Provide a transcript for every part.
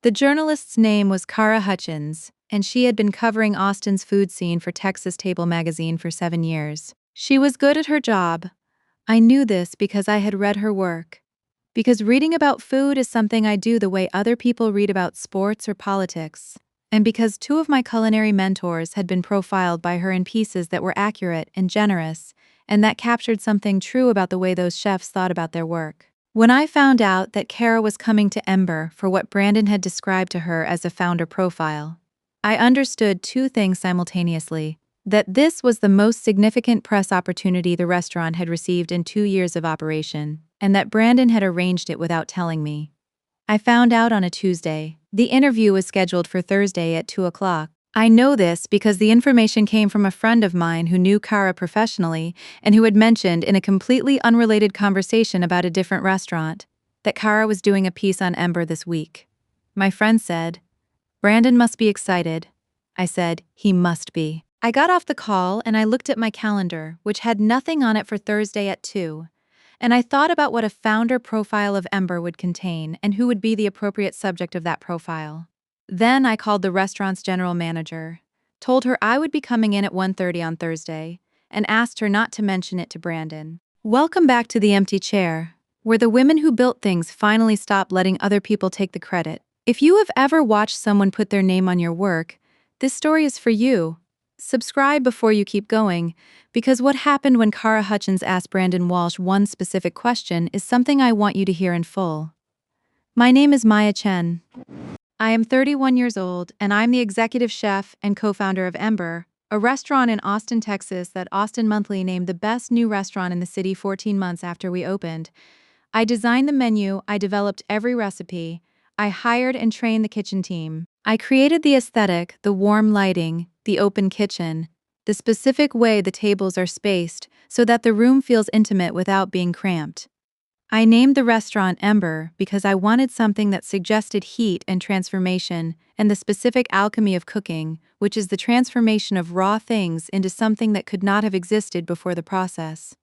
The journalist's name was Kara Hutchins, and she had been covering Austin's food scene for Texas Table magazine for 7 years. She was good at her job. I knew this because I had read her work. Because reading about food is something I do the way other people read about sports or politics. And because 2 of my culinary mentors had been profiled by her in pieces that were accurate and generous, and that captured something true about the way those chefs thought about their work. When I found out that Kara was coming to Ember for what Brandon had described to her as a founder profile, I understood 2 things simultaneously: that this was the most significant press opportunity the restaurant had received in 2 years of operation, and that Brandon had arranged it without telling me. I found out on a Tuesday. The interview was scheduled for Thursday at 2 o'clock. I know this because the information came from a friend of mine who knew Kara professionally and who had mentioned in a completely unrelated conversation about a different restaurant that Kara was doing a piece on Ember this week. My friend said, "Brandon must be excited." I said, "He must be." I got off the call and I looked at my calendar, which had nothing on it for Thursday at 2, and I thought about what a founder profile of Ember would contain and who would be the appropriate subject of that profile. Then I called the restaurant's general manager, told her I would be coming in at 1:30 on Thursday, and asked her not to mention it to Brandon. Welcome back to the empty chair, where the women who built things finally stop letting other people take the credit. If you have ever watched someone put their name on your work, this story is for you. Subscribe before you keep going, because what happened when Kara Hutchins asked Brandon Walsh one specific question is something I want you to hear in full. My name is Chen. I am 31 years old, and I'm the executive chef and co-founder of Ember, a restaurant in Austin, Texas that Austin Monthly named the best new restaurant in the city 14 months after we opened. I designed the menu, I developed every recipe, I hired and trained the kitchen team. I created the aesthetic, the warm lighting, the open kitchen, the specific way the tables are spaced so that the room feels intimate without being cramped. I named the restaurant Ember because I wanted something that suggested heat and transformation and the specific alchemy of cooking, which is the transformation of raw things into something that could not have existed before the process.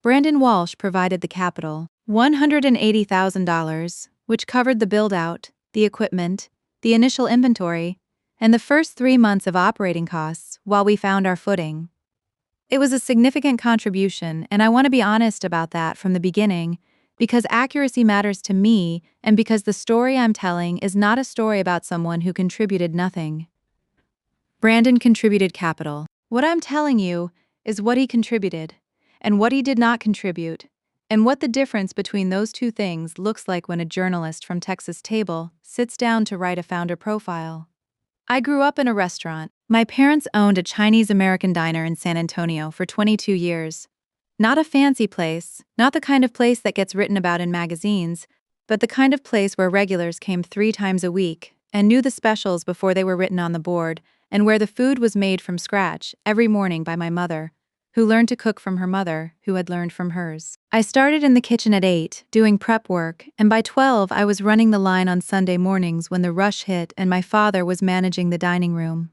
Brandon Walsh provided the capital, $180,000, which covered the build-out, the equipment, the initial inventory, and the first 3 months of operating costs while we found our footing. It was a significant contribution, and I want to be honest about that from the beginning, because accuracy matters to me and because the story I'm telling is not a story about someone who contributed nothing. Brandon contributed capital. What I'm telling you is what he contributed, and what he did not contribute, and what the difference between those 2 things looks like when a journalist from Texas Table sits down to write a founder profile. I grew up in a restaurant. My parents owned a Chinese-American diner in San Antonio for 22 years. Not a fancy place, not the kind of place that gets written about in magazines, but the kind of place where regulars came 3 times a week and knew the specials before they were written on the board, and where the food was made from scratch every morning by my mother, who learned to cook from her mother, who had learned from hers. I started in the kitchen at 8, doing prep work, and by 12 I was running the line on Sunday mornings when the rush hit and my father was managing the dining room.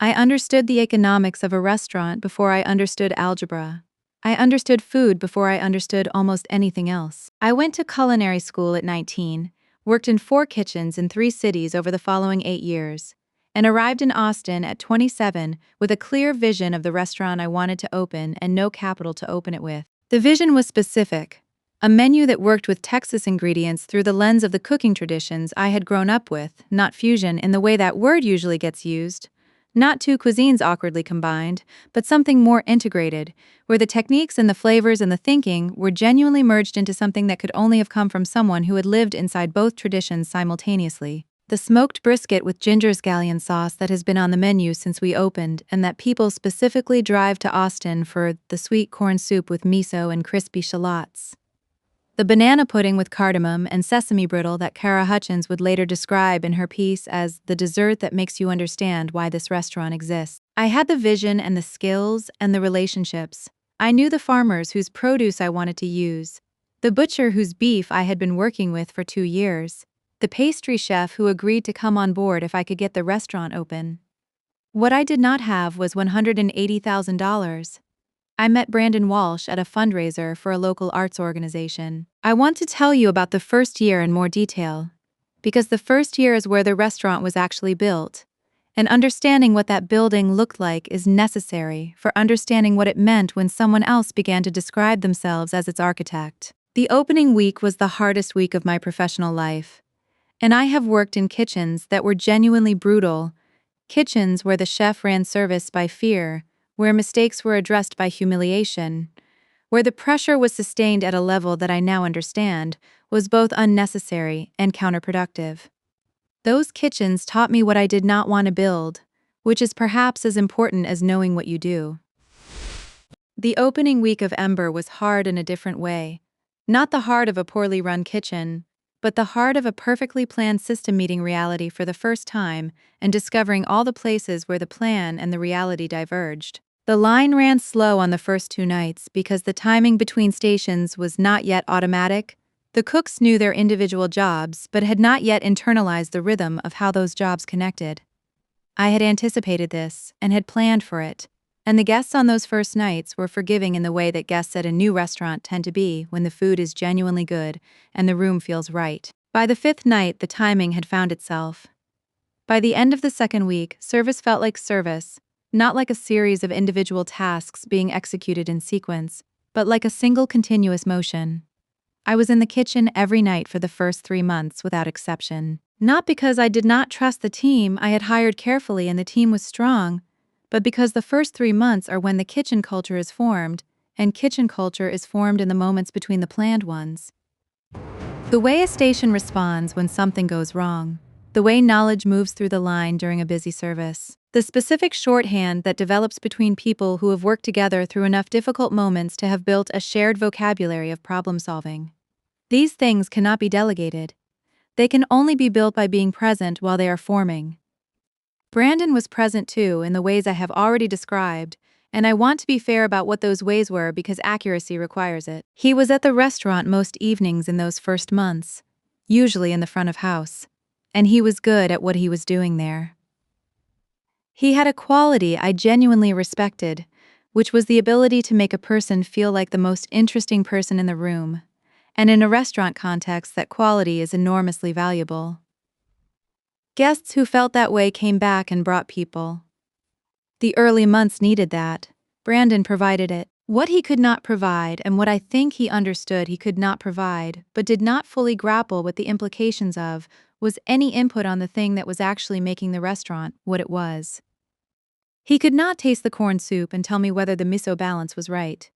I understood the economics of a restaurant before I understood algebra. I understood food before I understood almost anything else. I went to culinary school at 19, worked in 4 kitchens in 3 cities over the following 8 years, and arrived in Austin at 27 with a clear vision of the restaurant I wanted to open and no capital to open it with. The vision was specific: a menu that worked with Texas ingredients through the lens of the cooking traditions I had grown up with, not fusion in the way that word usually gets used. Not 2 cuisines awkwardly combined, but something more integrated, where the techniques and the flavors and the thinking were genuinely merged into something that could only have come from someone who had lived inside both traditions simultaneously. The smoked brisket with ginger scallion sauce that has been on the menu since we opened, and that people specifically drive to Austin for, the sweet corn soup with miso and crispy shallots. The banana pudding with cardamom and sesame brittle that Kara Hutchins would later describe in her piece as the dessert that makes you understand why this restaurant exists. I had the vision and the skills and the relationships. I knew the farmers whose produce I wanted to use, the butcher whose beef I had been working with for 2 years, the pastry chef who agreed to come on board if I could get the restaurant open. What I did not have was $180,000. I met Brandon Walsh at a fundraiser for a local arts organization. I want to tell you about the first year in more detail, because the first year is where the restaurant was actually built. And understanding what that building looked like is necessary for understanding what it meant when someone else began to describe themselves as its architect. The opening week was the hardest week of my professional life. And I have worked in kitchens that were genuinely brutal, kitchens where the chef ran service by fear, where mistakes were addressed by humiliation, where the pressure was sustained at a level that I now understand was both unnecessary and counterproductive. Those kitchens taught me what I did not want to build, which is perhaps as important as knowing what you do. The opening week of Ember was hard in a different way. Not the hard of a poorly run kitchen, but the hard of a perfectly planned system meeting reality for the first time and discovering all the places where the plan and the reality diverged. The line ran slow on the first 2 nights because the timing between stations was not yet automatic. The cooks knew their individual jobs but had not yet internalized the rhythm of how those jobs connected. I had anticipated this and had planned for it, and the guests on those first nights were forgiving in the way that guests at a new restaurant tend to be when the food is genuinely good and the room feels right. By the 5th night, the timing had found itself. By the end of the 2nd week, service felt like service, not like a series of individual tasks being executed in sequence, but like a single continuous motion. I was in the kitchen every night for the first 3 months without exception. Not because I did not trust the team I had hired carefully and the team was strong, but because the first 3 months are when the kitchen culture is formed, and kitchen culture is formed in the moments between the planned ones. The way a station responds when something goes wrong, the way knowledge moves through the line during a busy service, the specific shorthand that develops between people who have worked together through enough difficult moments to have built a shared vocabulary of problem solving. These things cannot be delegated. They can only be built by being present while they are forming. Brandon was present too in the ways I have already described, and I want to be fair about what those ways were because accuracy requires it. He was at the restaurant most evenings in those first months, usually in the front of house, and he was good at what he was doing there. He had a quality I genuinely respected, which was the ability to make a person feel like the most interesting person in the room, and in a restaurant context that quality is enormously valuable. Guests who felt that way came back and brought people. The early months needed that. Brandon provided it. What he could not provide and what I think he understood he could not provide, but did not fully grapple with the implications of, was any input on the thing that was actually making the restaurant what it was. He could not taste the corn soup and tell me whether the miso balance was right.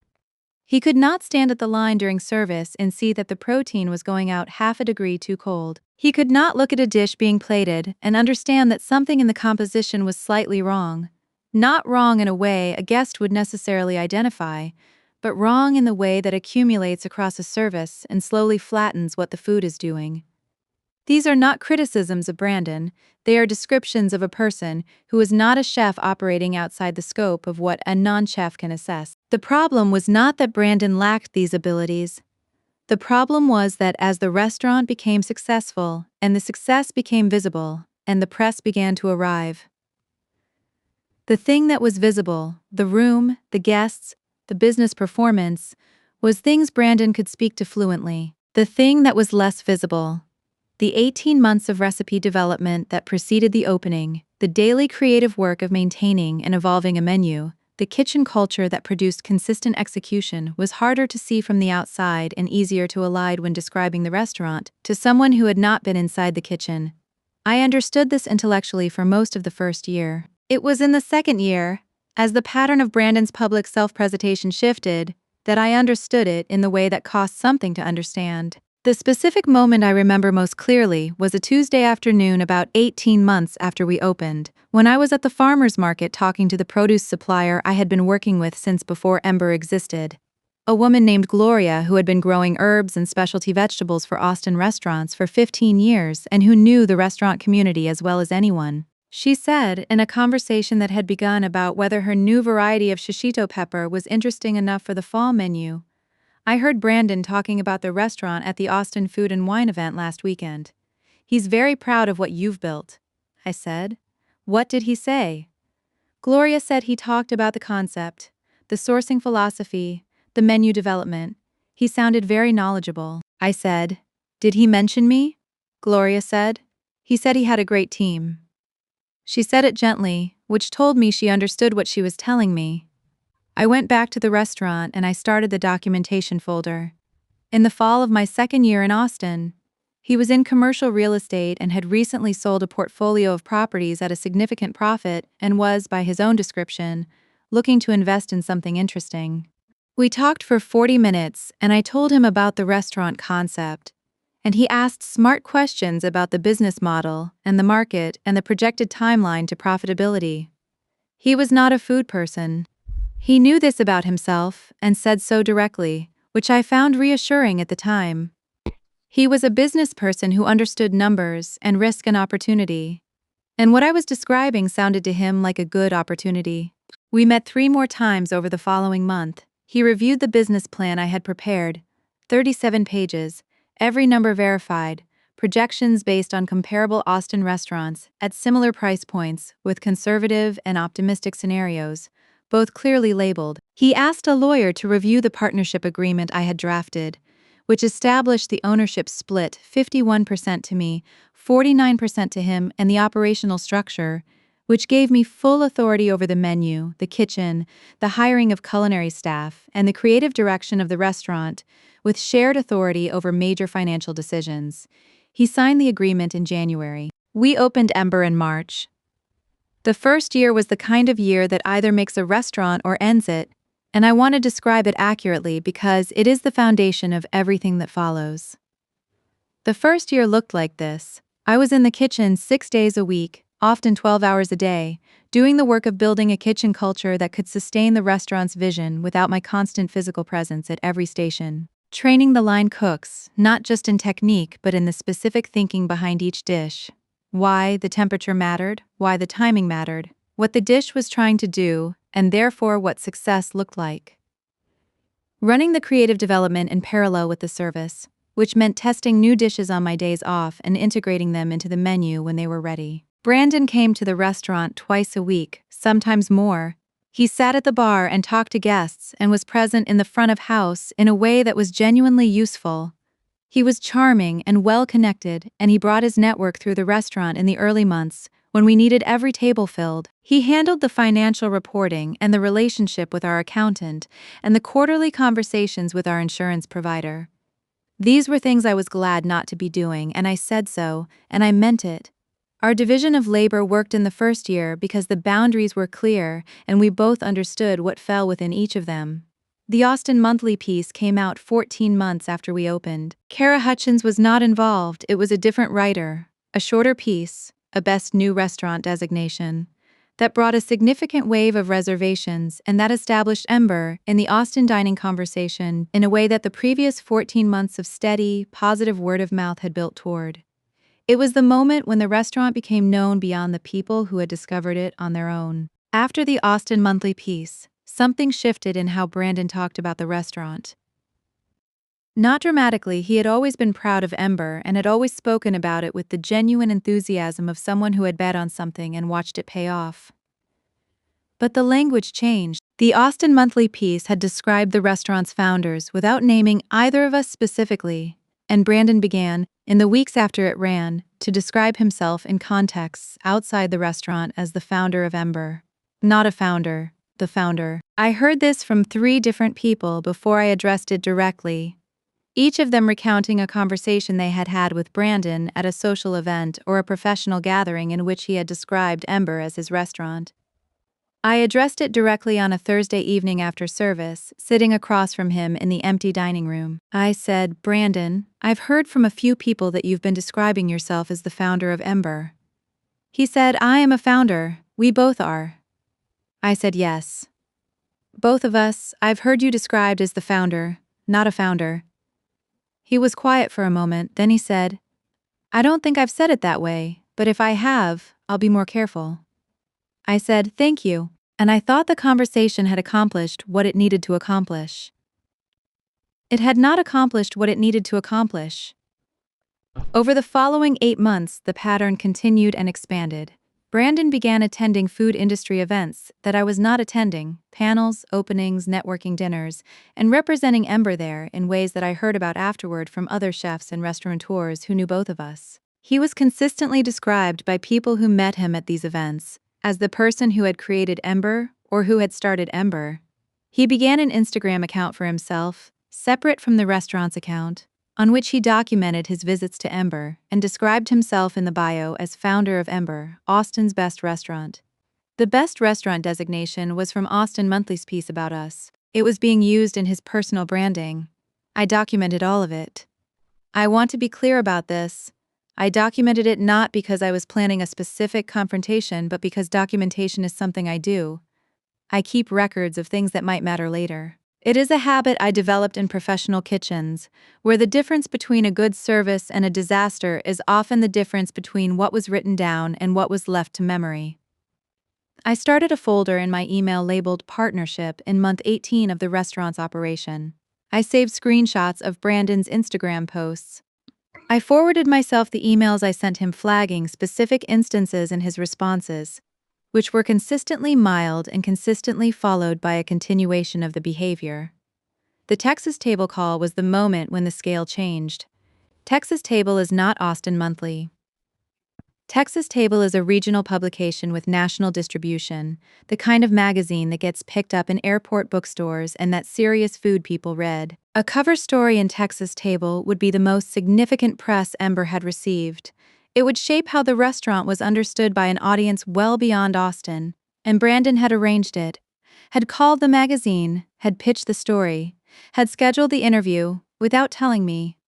He could not stand at the line during service and see that the protein was going out half a degree too cold. He could not look at a dish being plated and understand that something in the composition was slightly wrong. Not wrong in a way a guest would necessarily identify, but wrong in the way that accumulates across a service and slowly flattens what the food is doing. These are not criticisms of Brandon, they are descriptions of a person who is not a chef operating outside the scope of what a non-chef can assess. The problem was not that Brandon lacked these abilities. The problem was that as the restaurant became successful, and the success became visible, and the press began to arrive, the thing that was visible, the room, the guests, the business performance, was things Brandon could speak to fluently. The thing that was less visible, the 18 months of recipe development that preceded the opening, the daily creative work of maintaining and evolving a menu, the kitchen culture that produced consistent execution, was harder to see from the outside and easier to elide when describing the restaurant to someone who had not been inside the kitchen. I understood this intellectually for most of the first year. It was in the 2nd year, as the pattern of Brandon's public self-presentation shifted, that I understood it in the way that costs something to understand. The specific moment I remember most clearly was a Tuesday afternoon about 18 months after we opened, when I was at the farmer's market talking to the produce supplier I had been working with since before Ember existed. A woman named Gloria who had been growing herbs and specialty vegetables for Austin restaurants for 15 years and who knew the restaurant community as well as anyone. She said, in a conversation that had begun about whether her new variety of shishito pepper was interesting enough for the fall menu, I heard Brandon talking about the restaurant at the Austin Food and Wine event last weekend. He's very proud of what you've built, I said. What did he say? Gloria said he talked about the concept, the sourcing philosophy, the menu development. He sounded very knowledgeable. I said, did he mention me? Gloria said. He said he had a great team. She said it gently, which told me she understood what she was telling me. I went back to the restaurant and I started the documentation folder. In the fall of my second year in Austin, he was in commercial real estate and had recently sold a portfolio of properties at a significant profit and was, by his own description, looking to invest in something interesting. We talked for 40 minutes and I told him about the restaurant concept, and he asked smart questions about the business model and the market and the projected timeline to profitability. He was not a food person. He knew this about himself and said so directly, which I found reassuring at the time. He was a business person who understood numbers and risk and opportunity. And what I was describing sounded to him like a good opportunity. We met 3 more times over the following month. He reviewed the business plan I had prepared, 37 pages, every number verified, projections based on comparable Austin restaurants at similar price points with conservative and optimistic scenarios, both clearly labeled. He asked a lawyer to review the partnership agreement I had drafted, which established the ownership split 51% to me, 49% to him, and the operational structure, which gave me full authority over the menu, the kitchen, the hiring of culinary staff, and the creative direction of the restaurant, with shared authority over major financial decisions. He signed the agreement in January. We opened Ember in March. The first year was the kind of year that either makes a restaurant or ends it, and I want to describe it accurately because it is the foundation of everything that follows. The first year looked like this. I was in the kitchen 6 days a week, often 12 hours a day, doing the work of building a kitchen culture that could sustain the restaurant's vision without my constant physical presence at every station. Training the line cooks, not just in technique but in the specific thinking behind each dish. Why the temperature mattered, why the timing mattered, what the dish was trying to do, and therefore what success looked like. Running the creative development in parallel with the service, which meant testing new dishes on my days off and integrating them into the menu when they were ready. Brandon came to the restaurant twice a week, sometimes more. He sat at the bar and talked to guests and was present in the front of house in a way that was genuinely useful. He was charming and well-connected, and he brought his network through the restaurant in the early months, when we needed every table filled. He handled the financial reporting and the relationship with our accountant and the quarterly conversations with our insurance provider. These were things I was glad not to be doing, and I said so, and I meant it. Our division of labor worked in the first year because the boundaries were clear and we both understood what fell within each of them. The Austin Monthly piece came out 14 months after we opened. Kara Hutchins was not involved, it was a different writer, a shorter piece, a Best New Restaurant designation, that brought a significant wave of reservations and that established Ember in the Austin dining conversation in a way that the previous 14 months of steady, positive word of mouth had built toward. It was the moment when the restaurant became known beyond the people who had discovered it on their own. After the Austin Monthly piece, something shifted in how Brandon talked about the restaurant. Not dramatically, he had always been proud of Ember and had always spoken about it with the genuine enthusiasm of someone who had bet on something and watched it pay off. But the language changed. The Austin Monthly piece had described the restaurant's founders without naming either of us specifically, and Brandon began, in the weeks after it ran, to describe himself in contexts outside the restaurant as the founder of Ember. Not a founder, the founder. I heard this from 3 different people before I addressed it directly, each of them recounting a conversation they had had with Brandon at a social event or a professional gathering in which he had described Ember as his restaurant. I addressed it directly on a Thursday evening after service, sitting across from him in the empty dining room. I said, "Brandon, I've heard from a few people that you've been describing yourself as the founder of Ember." He said, "I am a founder, we both are." I said, "Yes. Both of us, I've heard you described as the founder, not a founder." He was quiet for a moment, then he said, "I don't think I've said it that way, but if I have, I'll be more careful." I said, "Thank you," and I thought the conversation had accomplished what it needed to accomplish. It had not accomplished what it needed to accomplish. Over the following 8 months, the pattern continued and expanded. Brandon began attending food industry events that I was not attending, panels, openings, networking dinners, and representing Ember there in ways that I heard about afterward from other chefs and restaurateurs who knew both of us. He was consistently described by people who met him at these events as the person who had created Ember or who had started Ember. He began an Instagram account for himself, separate from the restaurant's account, on which he documented his visits to Ember and described himself in the bio as founder of Ember, Austin's best restaurant. The best restaurant designation was from Austin Monthly's piece about us. It was being used in his personal branding. I documented all of it. I want to be clear about this. I documented it not because I was planning a specific confrontation, but because documentation is something I do. I keep records of things that might matter later. It is a habit I developed in professional kitchens, where the difference between a good service and a disaster is often the difference between what was written down and what was left to memory. I started a folder in my email labeled Partnership in month 18 of the restaurant's operation. I saved screenshots of Brandon's Instagram posts. I forwarded myself the emails I sent him flagging specific instances in his responses, which were consistently mild and consistently followed by a continuation of the behavior. The Texas Table call was the moment when the scale changed. Texas Table is not Austin Monthly. Texas Table is a regional publication with national distribution, the kind of magazine that gets picked up in airport bookstores and that serious food people read. A cover story in Texas Table would be the most significant press Ember had received. It would shape how the restaurant was understood by an audience well beyond Austin, and Brandon had arranged it, had called the magazine, had pitched the story, had scheduled the interview, without telling me.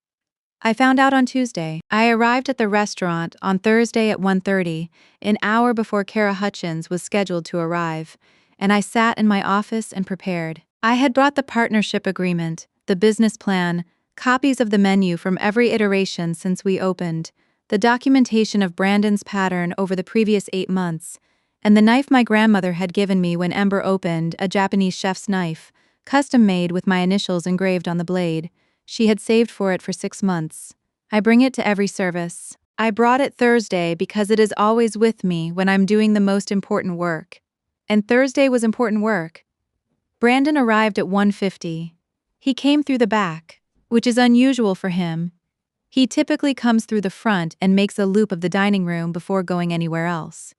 I found out on Tuesday. I arrived at the restaurant on Thursday at 1:30, an hour before Kara Hutchins was scheduled to arrive, and I sat in my office and prepared. I had brought the partnership agreement, the business plan, copies of the menu from every iteration since we opened, the documentation of Brandon's pattern over the previous 8 months, and the knife my grandmother had given me when Ember opened, a Japanese chef's knife, custom-made with my initials engraved on the blade. She had saved for it for 6 months. I bring it to every service. I brought it Thursday because it is always with me when I'm doing the most important work. And Thursday was important work. Brandon arrived at 1:50. He came through the back, which is unusual for him. He typically comes through the front and makes a loop of the dining room before going anywhere else.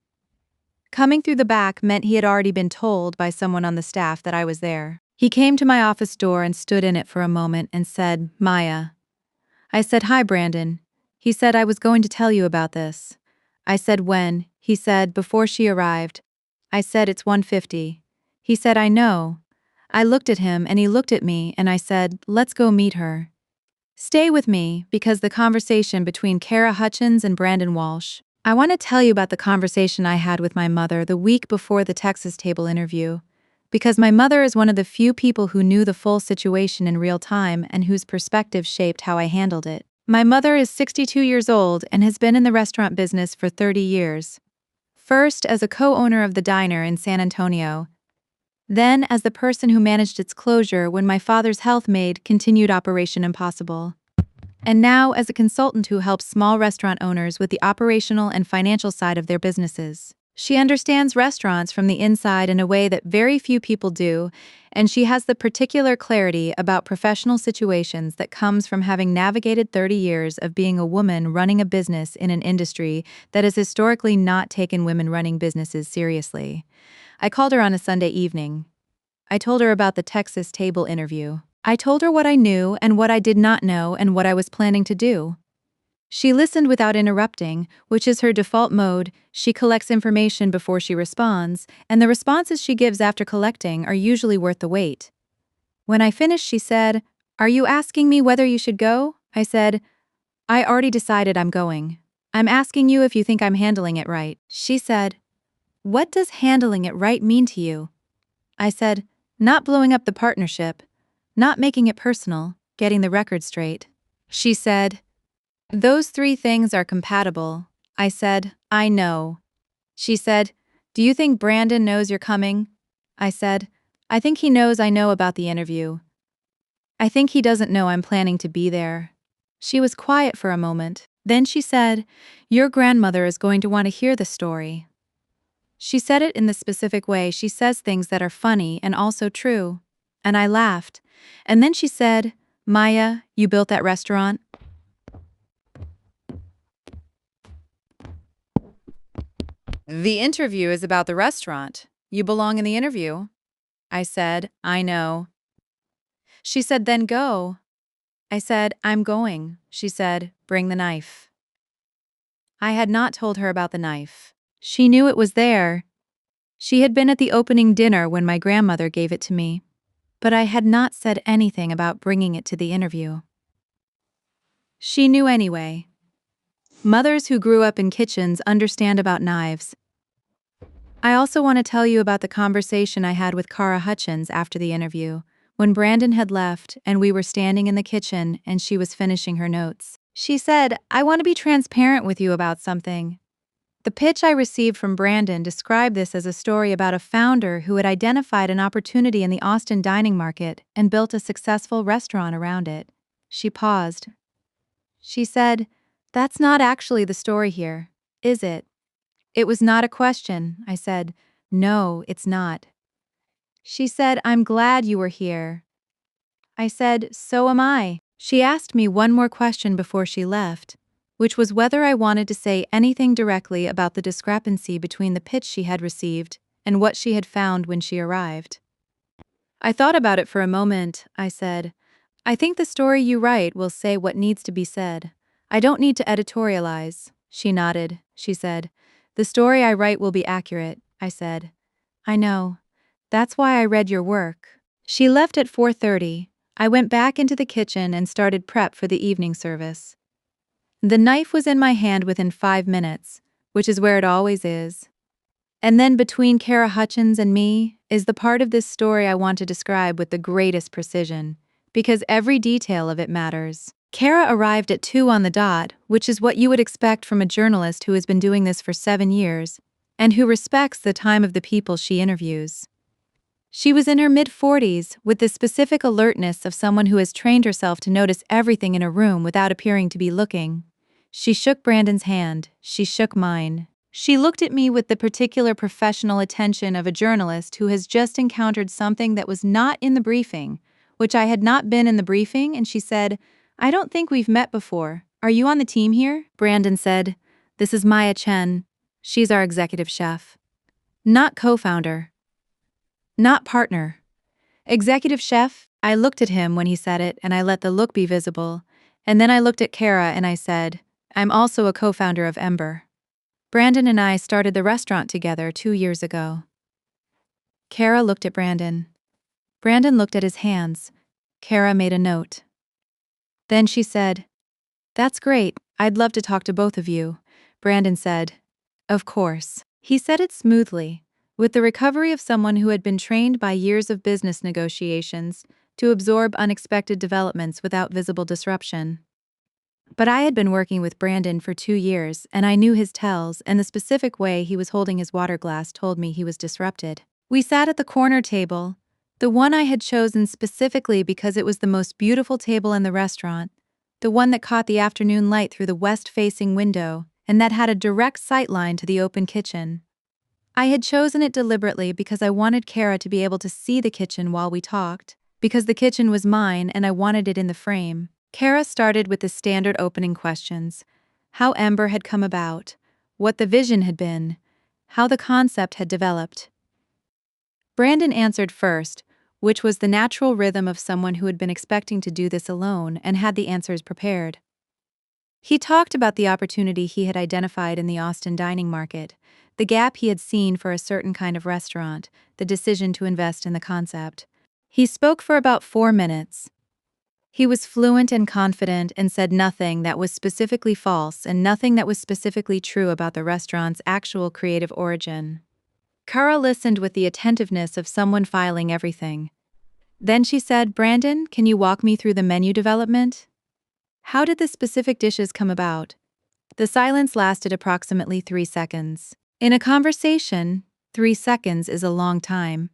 Coming through the back meant he had already been told by someone on the staff that I was there. He came to my office door and stood in it for a moment and said, "Maya." I said, "Hi, Brandon." He said, "I was going to tell you about this." I said, "When?" He said, "Before she arrived." I said, "It's 1:50. He said, "I know." I looked at him and he looked at me and I said, "Let's go meet her." Stay with me, because the conversation between Kara Hutchins and Brandon Walsh. I want to tell you about the conversation I had with my mother the week before the Texas Table interview, because my mother is one of the few people who knew the full situation in real time and whose perspective shaped how I handled it. My mother is 62 years old and has been in the restaurant business for 30 years. First as a co-owner of the diner in San Antonio, then as the person who managed its closure when my father's health made continued operation impossible. And now as a consultant who helps small restaurant owners with the operational and financial side of their businesses. She understands restaurants from the inside in a way that very few people do, and she has the particular clarity about professional situations that comes from having navigated 30 years of being a woman running a business in an industry that has historically not taken women running businesses seriously. I called her on a Sunday evening. I told her about the Texas Table interview. I told her what I knew and what I did not know and what I was planning to do. She listened without interrupting, which is her default mode. She collects information before she responds, and the responses she gives after collecting are usually worth the wait. When I finished, she said, "Are you asking me whether you should go?" I said, "I already decided I'm going. I'm asking you if you think I'm handling it right." She said, "What does handling it right mean to you?" I said, "Not blowing up the partnership, not making it personal, getting the record straight." She said, "Those 3 things are compatible." I said, "I know." She said, "Do you think Brandon knows you're coming?" I said, "I think he knows I know about the interview. I think he doesn't know I'm planning to be there." She was quiet for a moment. Then she said, "Your grandmother is going to want to hear the story." She said it in the specific way she says things that are funny and also true. And I laughed. And then she said, "Maya, you built that restaurant?" The interview is about the restaurant. You belong in the interview. I said, I know. She said, then go. I said, I'm going. She said, bring the knife. I had not told her about the knife. She knew it was there. She had been at the opening dinner when my grandmother gave it to me. But I had not said anything about bringing it to the interview. She knew anyway. Mothers who grew up in kitchens understand about knives. I also want to tell you about the conversation I had with Cara Hutchins after the interview, when Brandon had left and we were standing in the kitchen and she was finishing her notes. She said, I want to be transparent with you about something. The pitch I received from Brandon described this as a story about a founder who had identified an opportunity in the Austin dining market and built a successful restaurant around it. She paused. She said, that's not actually the story here, is it? It was not a question. I said, no, it's not. She said, I'm glad you were here. I said, so am I. She asked me one more question before she left, which was whether I wanted to say anything directly about the discrepancy between the pitch she had received and what she had found when she arrived. I thought about it for a moment. I said, I think the story you write will say what needs to be said. I don't need to editorialize. She nodded. She said, the story I write will be accurate. I said, I know. That's why I read your work. She left at 4:30. I went back into the kitchen and started prep for the evening service. The knife was in my hand within 5 minutes, which is where it always is. And then between Cara Hutchins and me is the part of this story I want to describe with the greatest precision, because every detail of it matters. Cara arrived at 2 on the dot, which is what you would expect from a journalist who has been doing this for 7 years, and who respects the time of the people she interviews. She was in her mid-40s, with the specific alertness of someone who has trained herself to notice everything in a room without appearing to be looking. She shook Brandon's hand. She shook mine. She looked at me with the particular professional attention of a journalist who has just encountered something that was not in the briefing, which I had not been in the briefing, and she said, I don't think we've met before. Are you on the team here? Brandon said, this is Maya Chen. She's our executive chef. Not co-founder. Not partner. Executive chef. I looked at him when he said it, and I let the look be visible. And then I looked at Cara and I said, I'm also a co-founder of Ember. Brandon and I started the restaurant together 2 years ago. Cara looked at Brandon. Brandon looked at his hands. Cara made a note. Then she said, that's great, I'd love to talk to both of you. Brandon said, of course. He said it smoothly, with the recovery of someone who had been trained by years of business negotiations to absorb unexpected developments without visible disruption. But I had been working with Brandon for 2 years, and I knew his tells, and the specific way he was holding his water glass told me he was disrupted. We sat at the corner table, the one I had chosen specifically because it was the most beautiful table in the restaurant, the one that caught the afternoon light through the west-facing window, and that had a direct sight line to the open kitchen. I had chosen it deliberately because I wanted Cara to be able to see the kitchen while we talked, because the kitchen was mine and I wanted it in the frame. Cara started with the standard opening questions: how Ember had come about, what the vision had been, how the concept had developed. Brandon answered first, which was the natural rhythm of someone who had been expecting to do this alone and had the answers prepared. He talked about the opportunity he had identified in the Austin dining market, the gap he had seen for a certain kind of restaurant, the decision to invest in the concept. He spoke for about 4 minutes. He was fluent and confident and said nothing that was specifically false and nothing that was specifically true about the restaurant's actual creative origin. Cara listened with the attentiveness of someone filing everything. Then she said, Brandon, can you walk me through the menu development? How did the specific dishes come about? The silence lasted approximately 3 seconds. In a conversation, 3 seconds is a long time.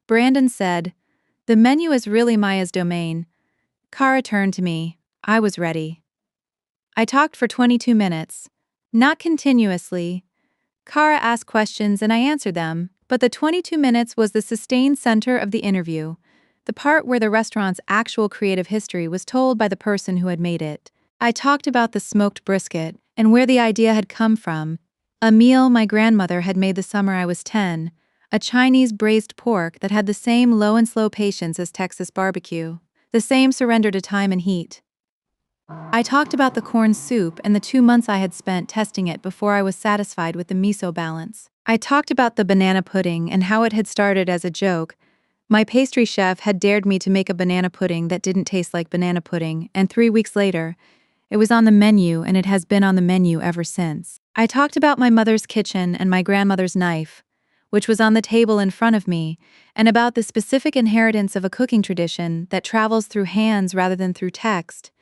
Brandon said, the menu is really Maya's domain. Cara turned to me. I was ready. I talked for 22 minutes. Not continuously. Cara asked questions and I answered them, but the 22 minutes was the sustained center of the interview, the part where the restaurant's actual creative history was told by the person who had made it. I talked about the smoked brisket and where the idea had come from, A meal my grandmother had made the summer I was 10, a Chinese braised pork that had the same low and slow patience as Texas barbecue, the same surrender to time and heat. I talked about the corn soup and the 2 months I had spent testing it before I was satisfied with the miso balance. I talked about the banana pudding and how it had started as a joke. My pastry chef had dared me to make a banana pudding that didn't taste like banana pudding, and 3 weeks later, it was on the menu and it has been on the menu ever since. I talked about my mother's kitchen and my grandmother's knife, which was on the table in front of me, and about the specific inheritance of a cooking tradition that travels through hands rather than through text,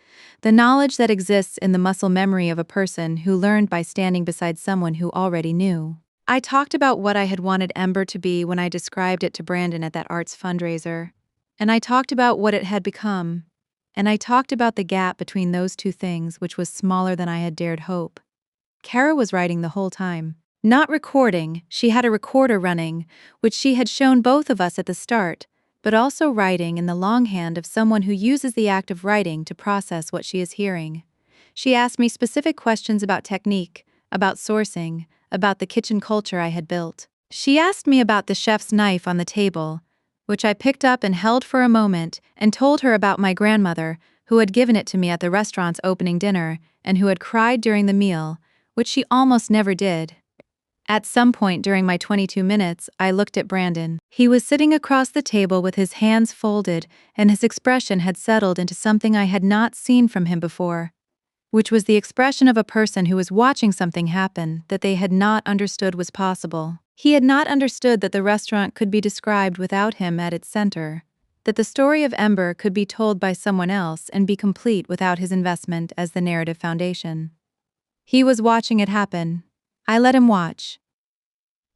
the knowledge that exists in the muscle memory of a person who learned by standing beside someone who already knew. I talked about what I had wanted Ember to be when I described it to Brandon at that arts fundraiser, and I talked about what it had become. And I talked about the gap between those two things, which was smaller than I had dared hope. Kara was writing the whole time. Not recording, she had a recorder running, which she had shown both of us at the start, but also writing in the longhand of someone who uses the act of writing to process what she is hearing. She asked me specific questions about technique, about sourcing, about the kitchen culture I had built. She asked me about the chef's knife on the table, which I picked up and held for a moment, and told her about my grandmother, who had given it to me at the restaurant's opening dinner, and who had cried during the meal, which she almost never did. At some point during my 22 minutes, I looked at Brandon. He was sitting across the table with his hands folded, and his expression had settled into something I had not seen from him before, which was the expression of a person who was watching something happen that they had not understood was possible. He had not understood that the restaurant could be described without him at its center, that the story of Ember could be told by someone else and be complete without his investment as the narrative foundation. He was watching it happen. I let him watch.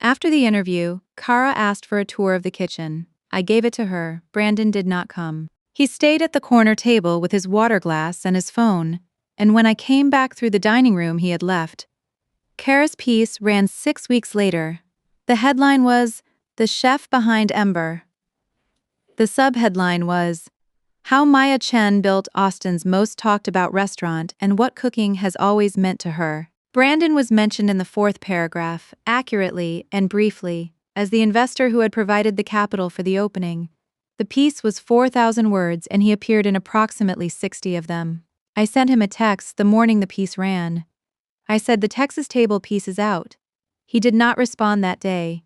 After the interview, Kara asked for a tour of the kitchen. I gave it to her. Brandon did not come. He stayed at the corner table with his water glass and his phone, and when I came back through the dining room he had left. Kara's piece ran 6 weeks later. The headline was, "The Chef Behind Ember." The subheadline was, "How Maya Chen Built Austin's Most Talked About Restaurant and What Cooking Has Always Meant to Her." Brandon was mentioned in the fourth paragraph, accurately and briefly, as the investor who had provided the capital for the opening. The piece was 4,000 words and he appeared in approximately 60 of them. I sent him a text the morning the piece ran. I said the Texas table piece is out. He did not respond that day.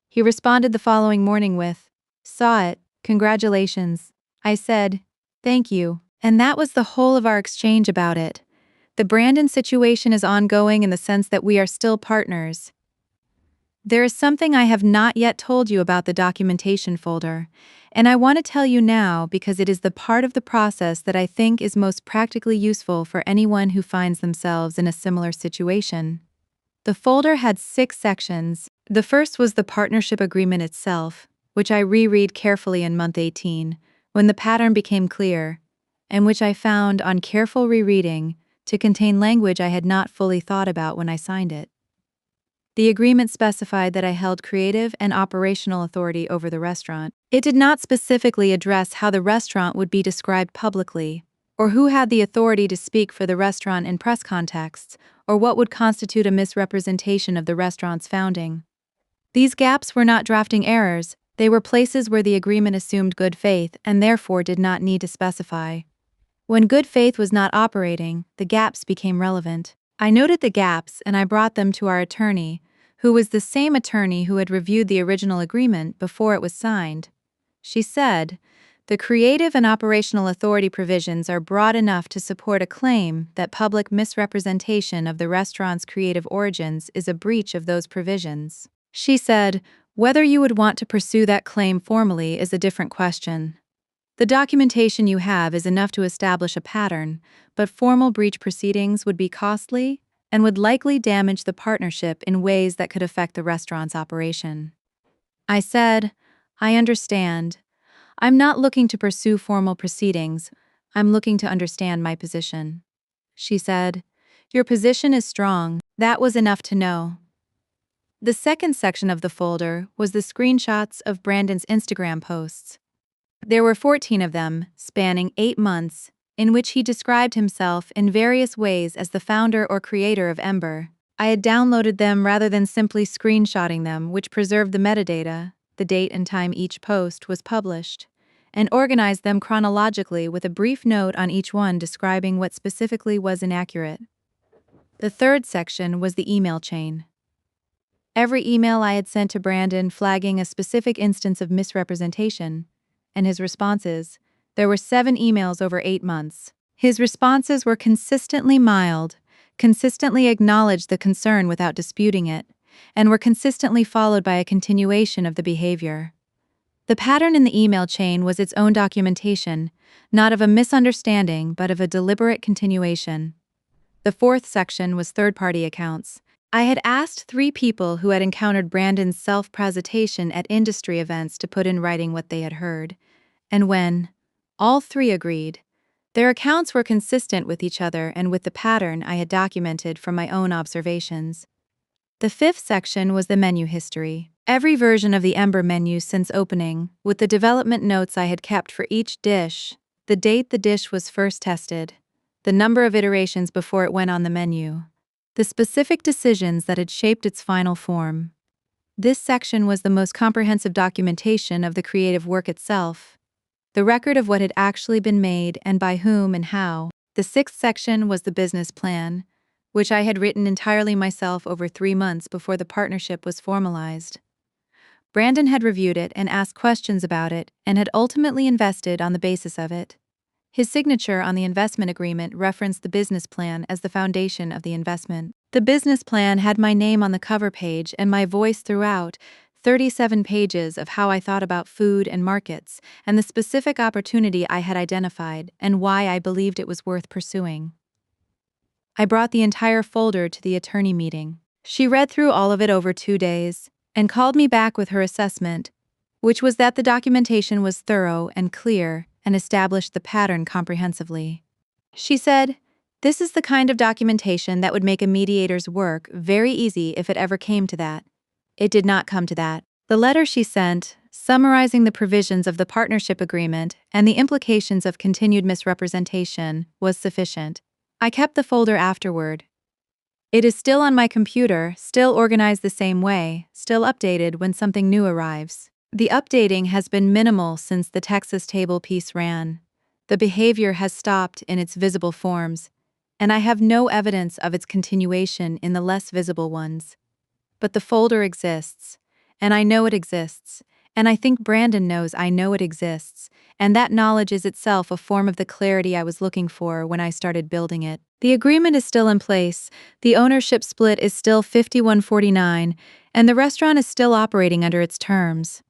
He responded the following morning with, "Saw it, congratulations." I said, "Thank you." And that was the whole of our exchange about it. The Brandon situation is ongoing in the sense that we are still partners. There is something I have not yet told you about the documentation folder, and I want to tell you now because it is the part of the process that I think is most practically useful for anyone who finds themselves in a similar situation. The folder had 6 sections. The first was the partnership agreement itself, which I reread carefully in month 18, when the pattern became clear, and which I found, on careful rereading, to contain language I had not fully thought about when I signed it. The agreement specified that I held creative and operational authority over the restaurant. It did not specifically address how the restaurant would be described publicly, or who had the authority to speak for the restaurant in press contexts, or what would constitute a misrepresentation of the restaurant's founding. These gaps were not drafting errors, they were places where the agreement assumed good faith and therefore did not need to specify. When good faith was not operating, the gaps became relevant. I noted the gaps and I brought them to our attorney, who was the same attorney who had reviewed the original agreement before it was signed. She said, "The creative and operational authority provisions are broad enough to support a claim that public misrepresentation of the restaurant's creative origins is a breach of those provisions." She said, "Whether you would want to pursue that claim formally is a different question. The documentation you have is enough to establish a pattern, but formal breach proceedings would be costly and would likely damage the partnership in ways that could affect the restaurant's operation." I said, "I understand. I'm not looking to pursue formal proceedings. I'm looking to understand my position." She said, "Your position is strong." That was enough to know. The second section of the folder was the screenshots of Brandon's Instagram posts. There were 14 of them, spanning 8 months, in which he described himself in various ways as the founder or creator of Ember. I had downloaded them rather than simply screenshotting them, which preserved the metadata, the date and time each post was published, and organized them chronologically with a brief note on each one describing what specifically was inaccurate. The third section was the email chain. Every email I had sent to Brandon flagging a specific instance of misrepresentation, and his responses. There were 7 emails over 8 months. His responses were consistently mild, consistently acknowledged the concern without disputing it, and were consistently followed by a continuation of the behavior. The pattern in the email chain was its own documentation, not of a misunderstanding but of a deliberate continuation. The fourth section was third-party accounts. I had asked 3 people who had encountered Brandon's self-presentation at industry events to put in writing what they had heard, and when all 3 agreed, their accounts were consistent with each other and with the pattern I had documented from my own observations. The fifth section was the menu history. Every version of the Ember menu since opening, with the development notes I had kept for each dish, the date the dish was first tested, the number of iterations before it went on the menu, the specific decisions that had shaped its final form. This section was the most comprehensive documentation of the creative work itself, the record of what had actually been made and by whom and how. The sixth section was the business plan, which I had written entirely myself over 3 months before the partnership was formalized. Brandon had reviewed it and asked questions about it and had ultimately invested on the basis of it. His signature on the investment agreement referenced the business plan as the foundation of the investment. The business plan had my name on the cover page and my voice throughout, 37 pages of how I thought about food and markets, and the specific opportunity I had identified and why I believed it was worth pursuing. I brought the entire folder to the attorney meeting. She read through all of it over 2 days and called me back with her assessment, which was that the documentation was thorough and clear and established the pattern comprehensively. She said, "This is the kind of documentation that would make a mediator's work very easy if it ever came to that." It did not come to that. The letter she sent, summarizing the provisions of the partnership agreement and the implications of continued misrepresentation, was sufficient. I kept the folder afterward. It is still on my computer, still organized the same way, still updated when something new arrives. The updating has been minimal since the Texas table piece ran. The behavior has stopped in its visible forms, and I have no evidence of its continuation in the less visible ones. But the folder exists, and I know it exists, and I think Brandon knows I know it exists, and that knowledge is itself a form of the clarity I was looking for when I started building it. The agreement is still in place, the ownership split is still 51-49, and the restaurant is still operating under its terms.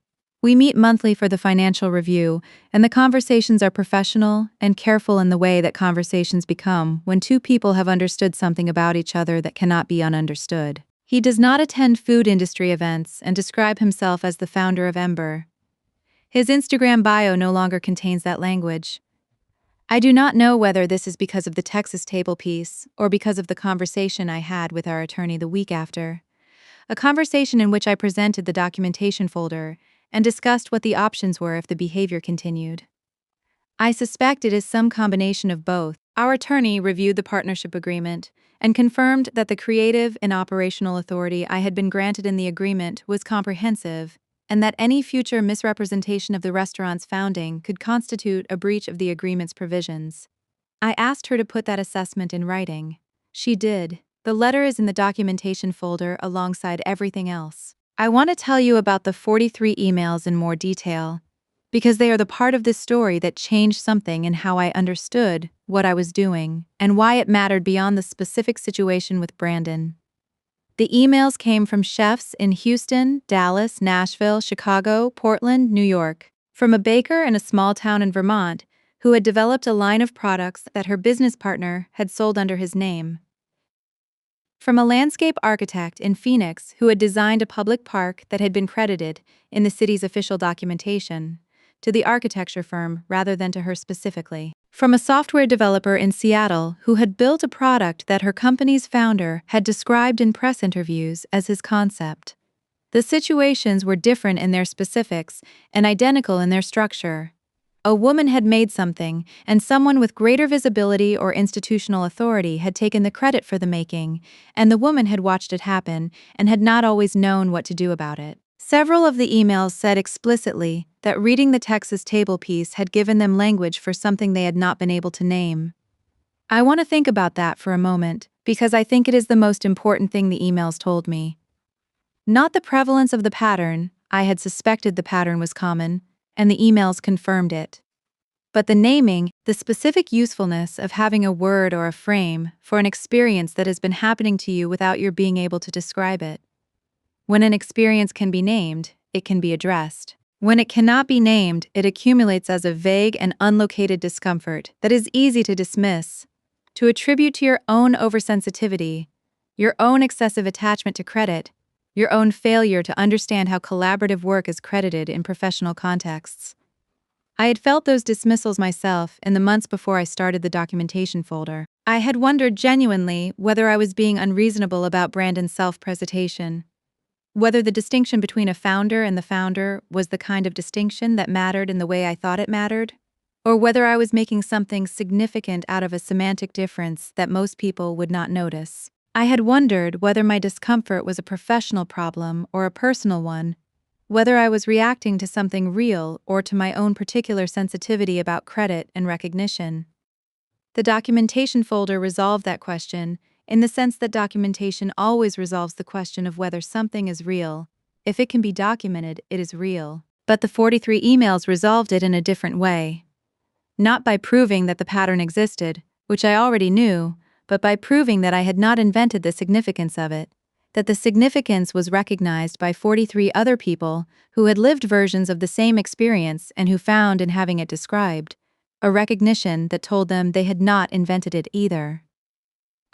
We meet monthly for the financial review, and the conversations are professional and careful in the way that conversations become when 2 people have understood something about each other that cannot be ununderstood. He does not attend food industry events and describe himself as the founder of Ember. His Instagram bio no longer contains that language. I do not know whether this is because of the Texas table piece or because of the conversation I had with our attorney the week after. A conversation in which I presented the documentation folder and discussed what the options were if the behavior continued. I suspect it is some combination of both. Our attorney reviewed the partnership agreement and confirmed that the creative and operational authority I had been granted in the agreement was comprehensive, and that any future misrepresentation of the restaurant's founding could constitute a breach of the agreement's provisions. I asked her to put that assessment in writing. She did. The letter is in the documentation folder alongside everything else. I want to tell you about the 43 emails in more detail, because they are the part of this story that changed something in how I understood what I was doing and why it mattered beyond the specific situation with Brandon. The emails came from chefs in Houston, Dallas, Nashville, Chicago, Portland, New York, from a baker in a small town in Vermont who had developed a line of products that her business partner had sold under his name, from a landscape architect in Phoenix who had designed a public park that had been credited in the city's official documentation, to the architecture firm rather than to her specifically. From a software developer in Seattle who had built a product that her company's founder had described in press interviews as his concept. The situations were different in their specifics and identical in their structure. A woman had made something, and someone with greater visibility or institutional authority had taken the credit for the making, and the woman had watched it happen and had not always known what to do about it. Several of the emails said explicitly that reading the Texas table piece had given them language for something they had not been able to name. I want to think about that for a moment, because I think it is the most important thing the emails told me. Not the prevalence of the pattern, I had suspected the pattern was common, and the emails confirmed it. But the naming, the specific usefulness of having a word or a frame for an experience that has been happening to you without your being able to describe it. When an experience can be named, it can be addressed. When it cannot be named, it accumulates as a vague and unlocated discomfort that is easy to dismiss, to attribute to your own oversensitivity, your own excessive attachment to credit, your own failure to understand how collaborative work is credited in professional contexts. I had felt those dismissals myself in the months before I started the documentation folder. I had wondered genuinely whether I was being unreasonable about Brandon's self-presentation, whether the distinction between a founder and the founder was the kind of distinction that mattered in the way I thought it mattered, or whether I was making something significant out of a semantic difference that most people would not notice. I had wondered whether my discomfort was a professional problem or a personal one, whether I was reacting to something real or to my own particular sensitivity about credit and recognition. The documentation folder resolved that question, in the sense that documentation always resolves the question of whether something is real. If it can be documented, it is real. But the 43 emails resolved it in a different way. Not by proving that the pattern existed, which I already knew, but by proving that I had not invented the significance of it, that the significance was recognized by 43 other people who had lived versions of the same experience and who found in having it described a recognition that told them they had not invented it either.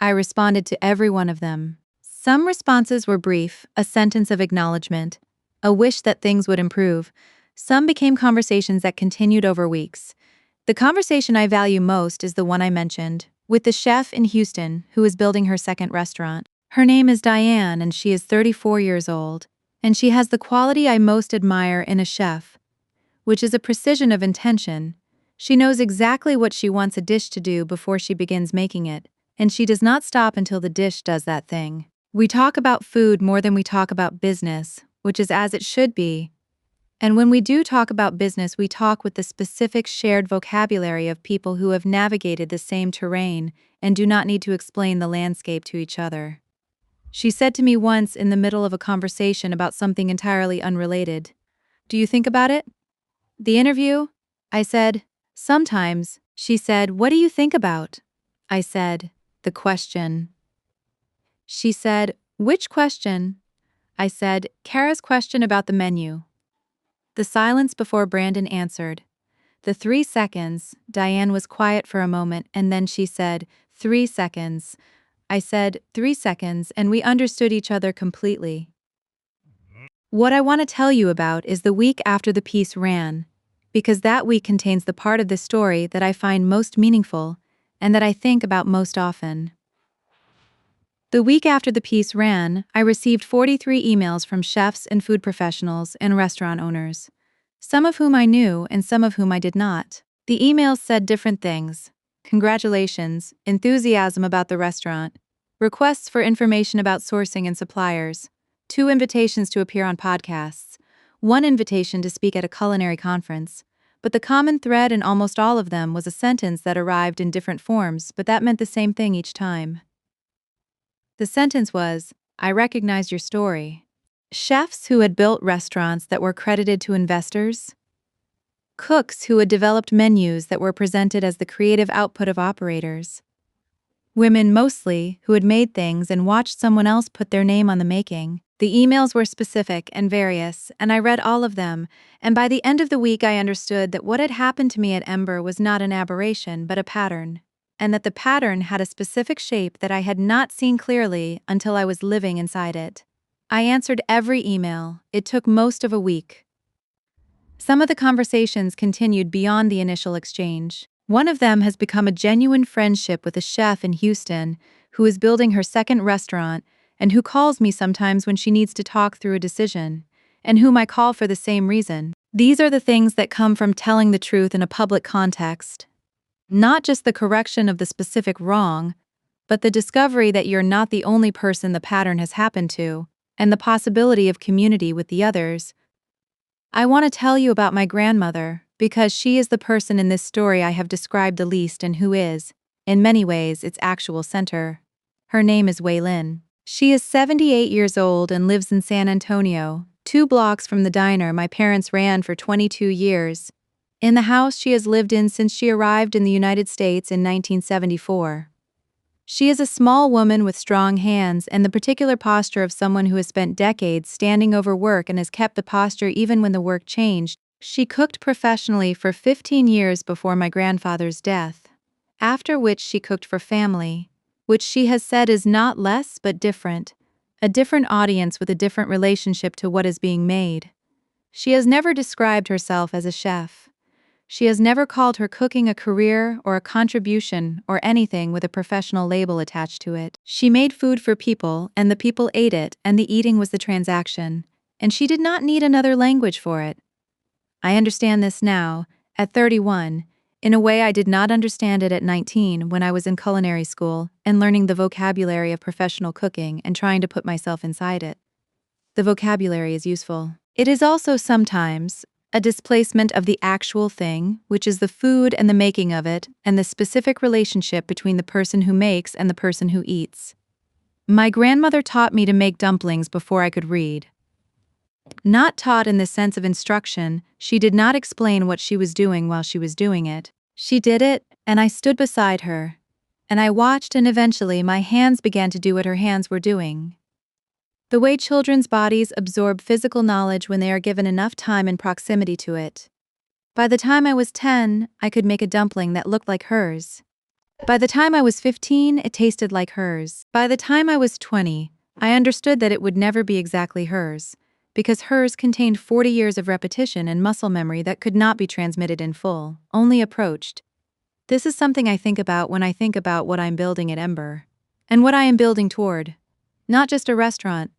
I responded to every one of them. Some responses were brief, a sentence of acknowledgement, a wish that things would improve. Some became conversations that continued over weeks. The conversation I value most is the one I mentioned, with the chef in Houston who is building her second restaurant. Her name is Diane and she is 34 years old, and she has the quality I most admire in a chef, which is a precision of intention. She knows exactly what she wants a dish to do before she begins making it, and she does not stop until the dish does that thing. We talk about food more than we talk about business, which is as it should be. And when we do talk about business, we talk with the specific shared vocabulary of people who have navigated the same terrain and do not need to explain the landscape to each other. She said to me once in the middle of a conversation about something entirely unrelated, "Do you think about it?" The interview? I said, "Sometimes." She said, "What do you think about?" I said, "The question." She said, "Which question?" I said, "Kara's question about the menu." The silence before Brandon answered. The 3 seconds, Diane was quiet for a moment and then she said, 3 seconds. I said, 3 seconds, and we understood each other completely. What I want to tell you about is the week after the piece ran, because that week contains the part of the story that I find most meaningful and that I think about most often. The week after the piece ran, I received 43 emails from chefs and food professionals and restaurant owners, some of whom I knew and some of whom I did not. The emails said different things: congratulations, enthusiasm about the restaurant, requests for information about sourcing and suppliers, 2 invitations to appear on podcasts, 1 invitation to speak at a culinary conference. But the common thread in almost all of them was a sentence that arrived in different forms, but that meant the same thing each time. The sentence was, "I recognized your story." Chefs who had built restaurants that were credited to investors. Cooks who had developed menus that were presented as the creative output of operators. Women mostly who had made things and watched someone else put their name on the making. The emails were specific and various, and I read all of them, and by the end of the week I understood that what had happened to me at Ember was not an aberration but a pattern, and that the pattern had a specific shape that I had not seen clearly until I was living inside it. I answered every email. It took most of a week. Some of the conversations continued beyond the initial exchange. One of them has become a genuine friendship with a chef in Houston who is building her second restaurant and who calls me sometimes when she needs to talk through a decision, and whom I call for the same reason. These are the things that come from telling the truth in a public context. Not just the correction of the specific wrong, but the discovery that you're not the only person the pattern has happened to, and the possibility of community with the others. I want to tell you about my grandmother, because she is the person in this story I have described the least and who is, in many ways, its actual center. Her name is Wei Lin. She is 78 years old and lives in San Antonio, 2 blocks from the diner my parents ran for 22 years. In the house she has lived in since she arrived in the United States in 1974. She is a small woman with strong hands and the particular posture of someone who has spent decades standing over work and has kept the posture even when the work changed. She cooked professionally for 15 years before my grandfather's death, after which she cooked for family, which she has said is not less but different, a different audience with a different relationship to what is being made. She has never described herself as a chef. She has never called her cooking a career or a contribution or anything with a professional label attached to it. She made food for people, and the people ate it, and the eating was the transaction, and she did not need another language for it. I understand this now, at 31, in a way I did not understand it at 19 when I was in culinary school and learning the vocabulary of professional cooking and trying to put myself inside it. The vocabulary is useful. It is also sometimes a displacement of the actual thing, which is the food and the making of it, and the specific relationship between the person who makes and the person who eats. My grandmother taught me to make dumplings before I could read. Not taught in the sense of instruction, she did not explain what she was doing while she was doing it. She did it, and I stood beside her. And I watched, and eventually my hands began to do what her hands were doing. The way children's bodies absorb physical knowledge when they are given enough time and proximity to it. By the time I was 10, I could make a dumpling that looked like hers. By the time I was 15, it tasted like hers. By the time I was 20, I understood that it would never be exactly hers, because hers contained 40 years of repetition and muscle memory that could not be transmitted in full, only approached. This is something I think about when I think about what I'm building at Ember, and what I am building toward. Not just a restaurant,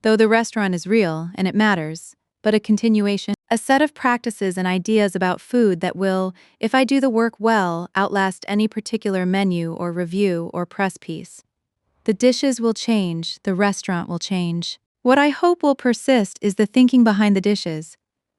though the restaurant is real and it matters, but a continuation, a set of practices and ideas about food that will, if I do the work well, outlast any particular menu or review or press piece. The dishes will change, the restaurant will change. What I hope will persist is the thinking behind the dishes,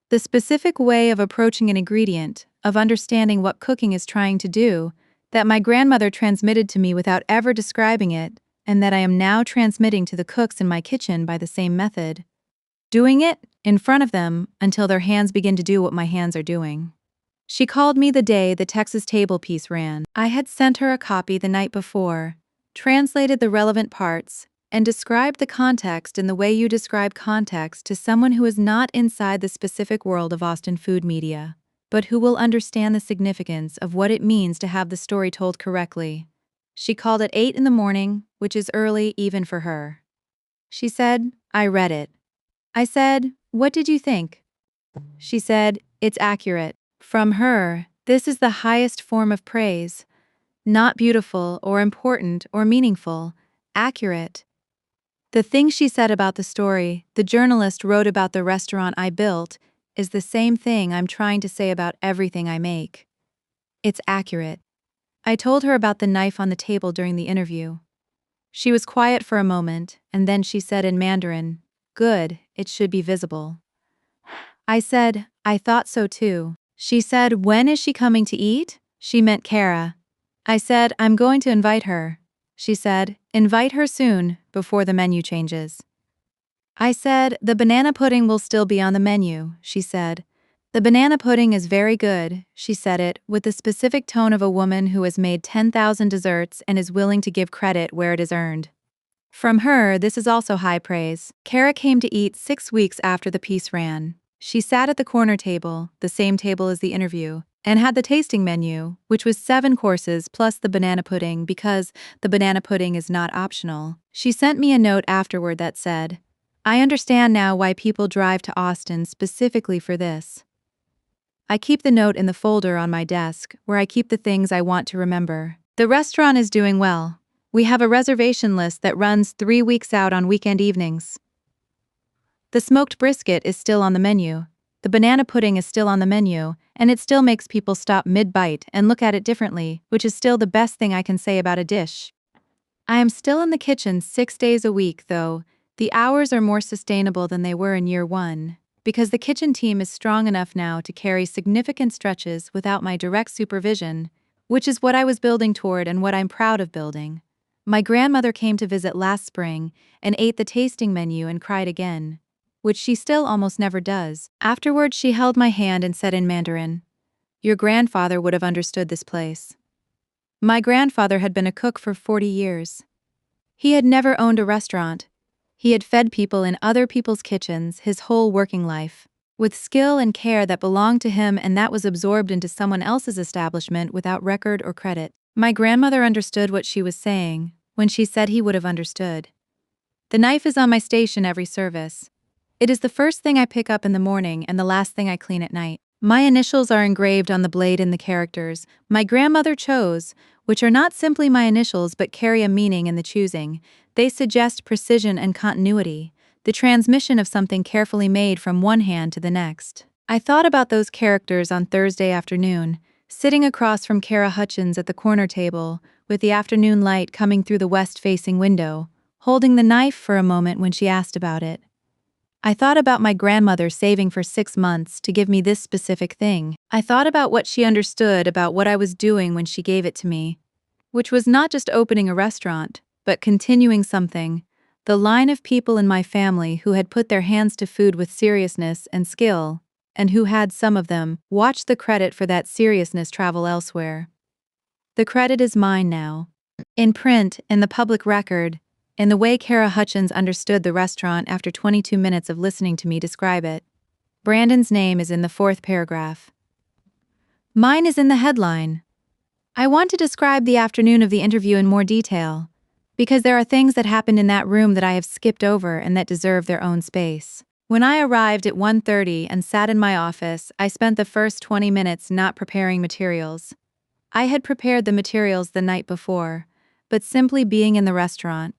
the specific way of approaching an ingredient, of understanding what cooking is trying to do, that my grandmother transmitted to me without ever describing it, and that I am now transmitting to the cooks in my kitchen by the same method. Doing it in front of them until their hands begin to do what my hands are doing. She called me the day the Texas table piece ran. I had sent her a copy the night before, translated the relevant parts, and described the context in the way you describe context to someone who is not inside the specific world of Austin food media, but who will understand the significance of what it means to have the story told correctly. She called at 8 in the morning, which is early even for her. She said, I read it. I said, what did you think? She said, it's accurate. From her, this is the highest form of praise. Not beautiful or important or meaningful, accurate. The thing she said about the story the journalist wrote about the restaurant I built is the same thing I'm trying to say about everything I make. It's accurate. I told her about the knife on the table during the interview. She was quiet for a moment, and then she said in Mandarin, good, it should be visible. I said, I thought so too. She said, when is she coming to eat? She meant Kara. I said, I'm going to invite her. She said, invite her soon, before the menu changes. I said, the banana pudding will still be on the menu, she said. The banana pudding is very good, she said it, with the specific tone of a woman who has made 10,000 desserts and is willing to give credit where it is earned. From her, this is also high praise. Kara came to eat 6 weeks after the piece ran. She sat at the corner table, the same table as the interview, and had the tasting menu, which was 7 courses plus the banana pudding because the banana pudding is not optional. She sent me a note afterward that said, I understand now why people drive to Austin specifically for this. I keep the note in the folder on my desk, where I keep the things I want to remember. The restaurant is doing well. We have a reservation list that runs 3 weeks out on weekend evenings. The smoked brisket is still on the menu. The banana pudding is still on the menu, and it still makes people stop mid-bite and look at it differently, which is still the best thing I can say about a dish. I am still in the kitchen 6 days a week, though. The hours are more sustainable than they were in year one, because the kitchen team is strong enough now to carry significant stretches without my direct supervision, which is what I was building toward and what I'm proud of building. My grandmother came to visit last spring and ate the tasting menu and cried again, which she still almost never does. Afterwards, she held my hand and said in Mandarin, "Your grandfather would have understood this place." My grandfather had been a cook for 40 years. He had never owned a restaurant. He had fed people in other people's kitchens his whole working life, with skill and care that belonged to him and that was absorbed into someone else's establishment without record or credit. My grandmother understood what she was saying when she said he would have understood. The knife is on my station every service. It is the first thing I pick up in the morning and the last thing I clean at night. My initials are engraved on the blade in the characters my grandmother chose, which are not simply my initials but carry a meaning in the choosing. They suggest precision and continuity, the transmission of something carefully made from one hand to the next. I thought about those characters on Thursday afternoon, sitting across from Kara Hutchins at the corner table, with the afternoon light coming through the west-facing window, holding the knife for a moment when she asked about it. I thought about my grandmother saving for 6 months to give me this specific thing. I thought about what she understood about what I was doing when she gave it to me, which was not just opening a restaurant, but continuing something. The line of people in my family who had put their hands to food with seriousness and skill, and who had, some of them, watched the credit for that seriousness travel elsewhere. The credit is mine now. In print, in the public record, in the way Kara Hutchins understood the restaurant after 22 minutes of listening to me describe it. Brandon's name is in the 4th paragraph. Mine is in the headline. I want to describe the afternoon of the interview in more detail, because there are things that happened in that room that I have skipped over and that deserve their own space. When I arrived at 1:30 and sat in my office, I spent the first 20 minutes not preparing materials. I had prepared the materials the night before, but simply being in the restaurant.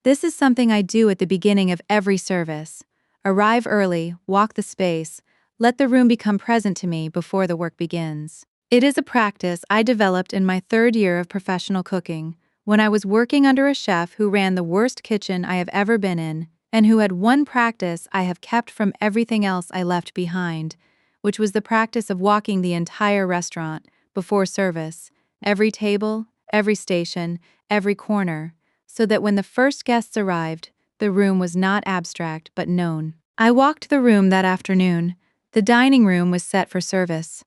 This is something I do at the beginning of every service. Arrive early, walk the space, let the room become present to me before the work begins. It is a practice I developed in my 3rd year of professional cooking, when I was working under a chef who ran the worst kitchen I have ever been in, and who had one practice I have kept from everything else I left behind, which was the practice of walking the entire restaurant, before service, every table, every station, every corner, so that when the first guests arrived, the room was not abstract but known. I walked the room that afternoon. The dining room was set for service.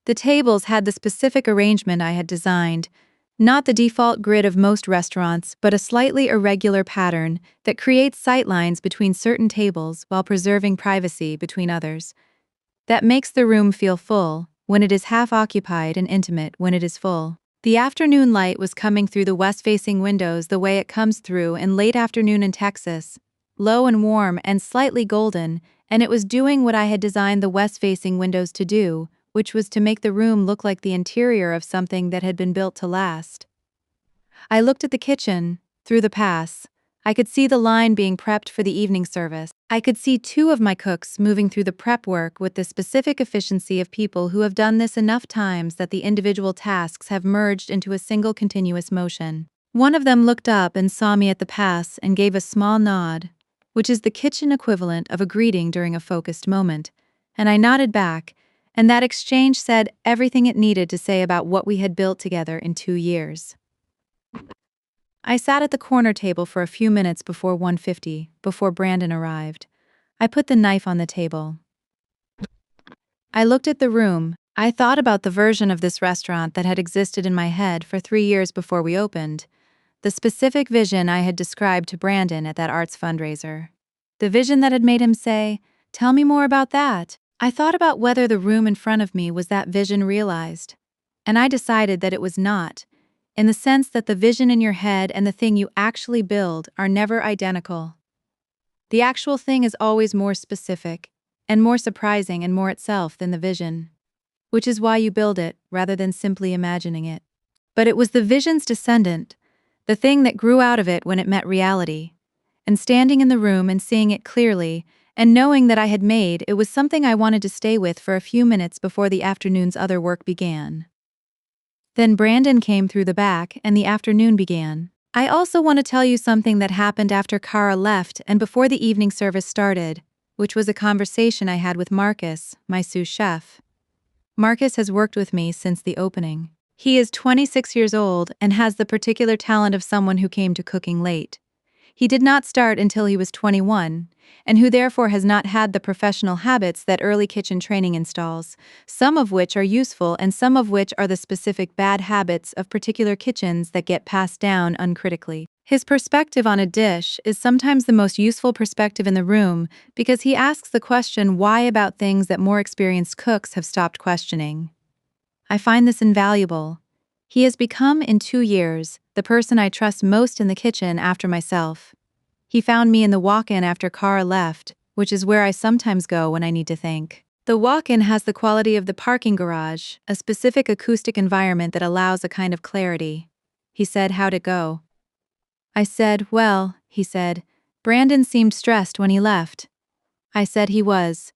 The tables had the specific arrangement I had designed, not the default grid of most restaurants, but a slightly irregular pattern that creates sightlines between certain tables while preserving privacy between others. That makes the room feel full when it is half occupied and intimate when it is full. The afternoon light was coming through the west-facing windows the way it comes through in late afternoon in Texas, low and warm and slightly golden, and it was doing what I had designed the west-facing windows to do, which was to make the room look like the interior of something that had been built to last. I looked at the kitchen, through the pass. I could see the line being prepped for the evening service. I could see 2 of my cooks moving through the prep work with the specific efficiency of people who have done this enough times that the individual tasks have merged into a single continuous motion. One of them looked up and saw me at the pass and gave a small nod, which is the kitchen equivalent of a greeting during a focused moment, and I nodded back, and that exchange said everything it needed to say about what we had built together in 2 years. I sat at the corner table for a few minutes before 1:50, before Brandon arrived. I put the knife on the table. I looked at the room. I thought about the version of this restaurant that had existed in my head for 3 years before we opened, the specific vision I had described to Brandon at that arts fundraiser. The vision that had made him say, "Tell me more about that." I thought about whether the room in front of me was that vision realized, and I decided that it was not, in the sense that the vision in your head and the thing you actually build are never identical. The actual thing is always more specific, and more surprising and more itself than the vision, which is why you build it rather than simply imagining it. But it was the vision's descendant, the thing that grew out of it when it met reality, and standing in the room and seeing it clearly, and knowing that I had made it was something I wanted to stay with for a few minutes before the afternoon's other work began. Then Brandon came through the back and the afternoon began. I also want to tell you something that happened after Kara left and before the evening service started, which was a conversation I had with Marcus, my sous chef. Marcus has worked with me since the opening. He is 26 years old and has the particular talent of someone who came to cooking late. He did not start until he was 21, and who therefore has not had the professional habits that early kitchen training installs, some of which are useful and some of which are the specific bad habits of particular kitchens that get passed down uncritically. His perspective on a dish is sometimes the most useful perspective in the room because he asks the question why about things that more experienced cooks have stopped questioning. I find this invaluable. He has become, in 2 years, the person I trust most in the kitchen after myself. He found me in the walk-in after Kara left, which is where I sometimes go when I need to think. The walk-in has the quality of the parking garage, a specific acoustic environment that allows a kind of clarity. He said, "How'd it go?" I said, "Well," he said, "Brandon seemed stressed when he left." I said he was.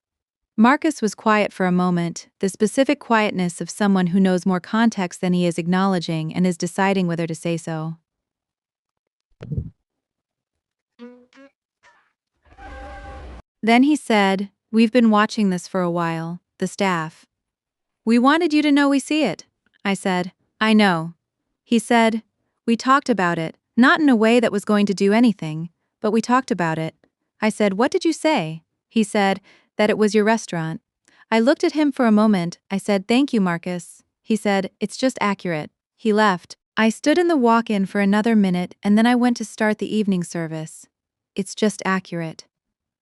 Marcus was quiet for a moment, the specific quietness of someone who knows more context than he is acknowledging and is deciding whether to say so. Then he said, "We've been watching this for a while, the staff. We wanted you to know we see it." I said, "I know." He said, "We talked about it, not in a way that was going to do anything, but we talked about it." I said, "What did you say?" He said, "That it was your restaurant." I looked at him for a moment. I said, "Thank you, Marcus." He said, "It's just accurate." He left. I stood in the walk-in for another minute and then I went to start the evening service. "It's just accurate."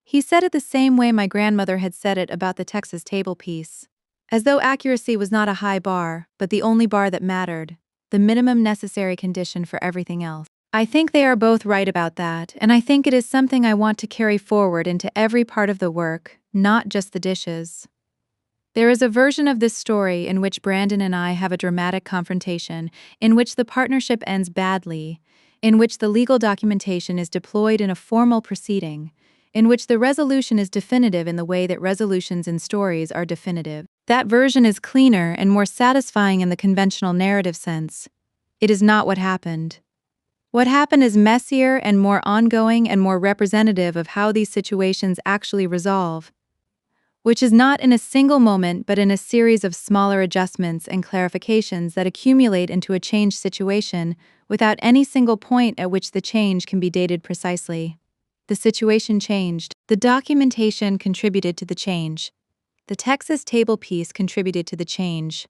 He said it the same way my grandmother had said it about the Texas table piece. As though accuracy was not a high bar, but the only bar that mattered, the minimum necessary condition for everything else. I think they are both right about that, and I think it is something I want to carry forward into every part of the work, not just the dishes. There is a version of this story in which Brandon and I have a dramatic confrontation, in which the partnership ends badly, in which the legal documentation is deployed in a formal proceeding, in which the resolution is definitive in the way that resolutions in stories are definitive. That version is cleaner and more satisfying in the conventional narrative sense. It is not what happened. What happened is messier and more ongoing and more representative of how these situations actually resolve, which is not in a single moment but in a series of smaller adjustments and clarifications that accumulate into a changed situation without any single point at which the change can be dated precisely. The situation changed. The documentation contributed to the change. The Texas table piece contributed to the change.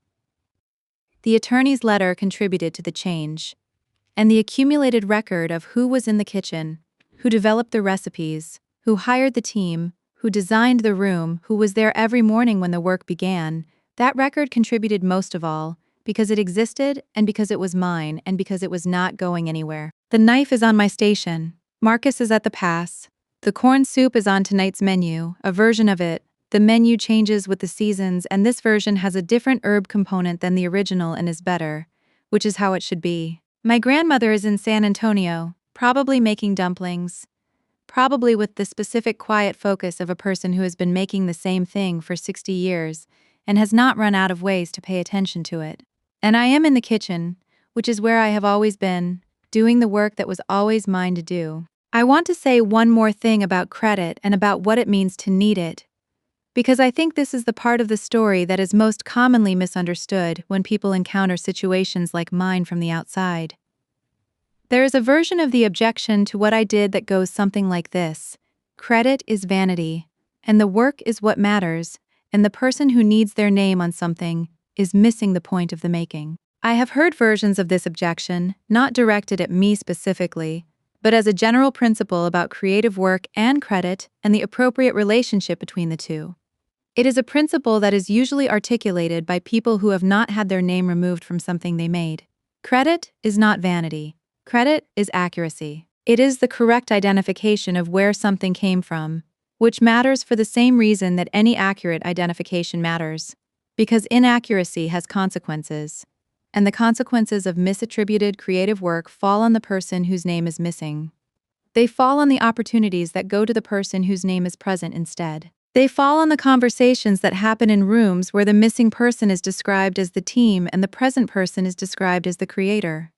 The attorney's letter contributed to the change. And the accumulated record of who was in the kitchen, who developed the recipes, who hired the team, who designed the room, who was there every morning when the work began, that record contributed most of all, because it existed and because it was mine and because it was not going anywhere. The knife is on my station. Marcus is at the pass. The corn soup is on tonight's menu, a version of it. The menu changes with the seasons and this version has a different herb component than the original and is better, which is how it should be. My grandmother is in San Antonio, probably making dumplings. Probably with the specific quiet focus of a person who has been making the same thing for 60 years and has not run out of ways to pay attention to it. And I am in the kitchen, which is where I have always been, doing the work that was always mine to do. I want to say one more thing about credit and about what it means to need it, because I think this is the part of the story that is most commonly misunderstood when people encounter situations like mine from the outside. There is a version of the objection to what I did that goes something like this: credit is vanity, and the work is what matters, and the person who needs their name on something is missing the point of the making. I have heard versions of this objection, not directed at me specifically, but as a general principle about creative work and credit and the appropriate relationship between the two. It is a principle that is usually articulated by people who have not had their name removed from something they made. Credit is not vanity. Credit is accuracy. It is the correct identification of where something came from, which matters for the same reason that any accurate identification matters. Because inaccuracy has consequences, and the consequences of misattributed creative work fall on the person whose name is missing. They fall on the opportunities that go to the person whose name is present instead. They fall on the conversations that happen in rooms where the missing person is described as the team and the present person is described as the creator.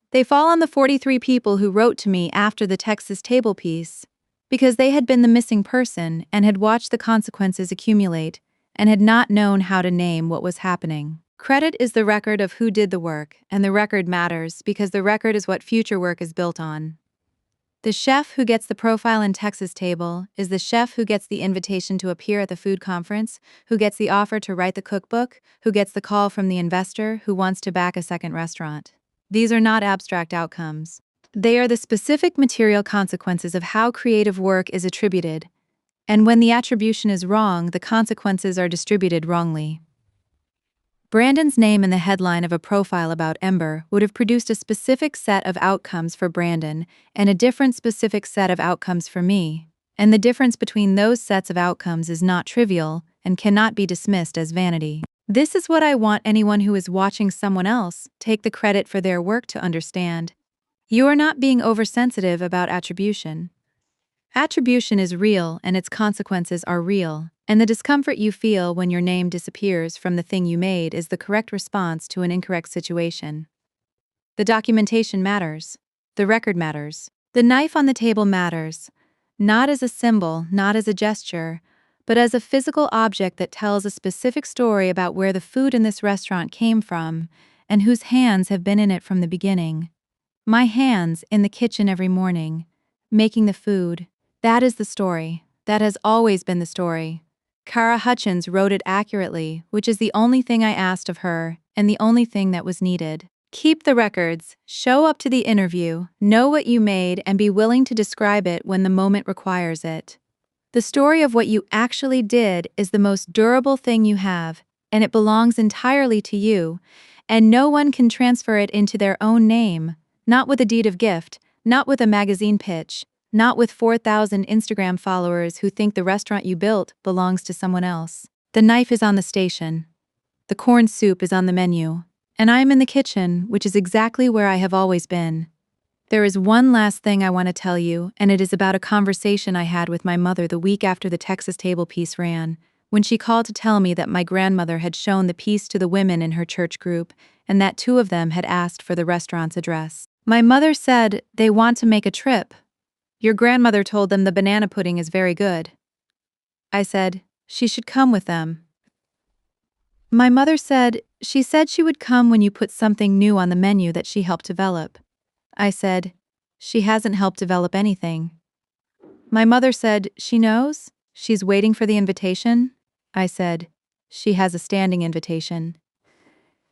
They fall on the 43 people who wrote to me after the Texas table piece, because they had been the missing person and had watched the consequences accumulate and had not known how to name what was happening. Credit is the record of who did the work, and the record matters because the record is what future work is built on. The chef who gets the profile in Texas table is the chef who gets the invitation to appear at the food conference, who gets the offer to write the cookbook, who gets the call from the investor who wants to back a second restaurant. These are not abstract outcomes. They are the specific material consequences of how creative work is attributed, and when the attribution is wrong, the consequences are distributed wrongly. Brandon's name in the headline of a profile about Ember would have produced a specific set of outcomes for Brandon and a different specific set of outcomes for me, and the difference between those sets of outcomes is not trivial and cannot be dismissed as vanity. This is what I want anyone who is watching someone else take the credit for their work to understand. You are not being oversensitive about attribution. Attribution is real and its consequences are real, and the discomfort you feel when your name disappears from the thing you made is the correct response to an incorrect situation. The documentation matters. The record matters. The knife on the table matters, not as a symbol, not as a gesture, but as a physical object that tells a specific story about where the food in this restaurant came from and whose hands have been in it from the beginning. My hands in the kitchen every morning, making the food. That is the story. That has always been the story. Kara Hutchins wrote it accurately, which is the only thing I asked of her, and the only thing that was needed. Keep the records, show up to the interview, know what you made, and be willing to describe it when the moment requires it. The story of what you actually did is the most durable thing you have, and it belongs entirely to you, and no one can transfer it into their own name, not with a deed of gift, not with a magazine pitch, not with 4,000 Instagram followers who think the restaurant you built belongs to someone else. The knife is on the station. The corn soup is on the menu. And I am in the kitchen, which is exactly where I have always been. There is one last thing I want to tell you, and it is about a conversation I had with my mother the week after the Texas table piece ran, when she called to tell me that my grandmother had shown the piece to the women in her church group, and that 2 of them had asked for the restaurant's address. My mother said, "They want to make a trip. Your grandmother told them the banana pudding is very good." I said, "She should come with them." My mother said, "She said she would come when you put something new on the menu that she helped develop." I said, "She hasn't helped develop anything." My mother said, "She knows? She's waiting for the invitation?" I said, "She has a standing invitation.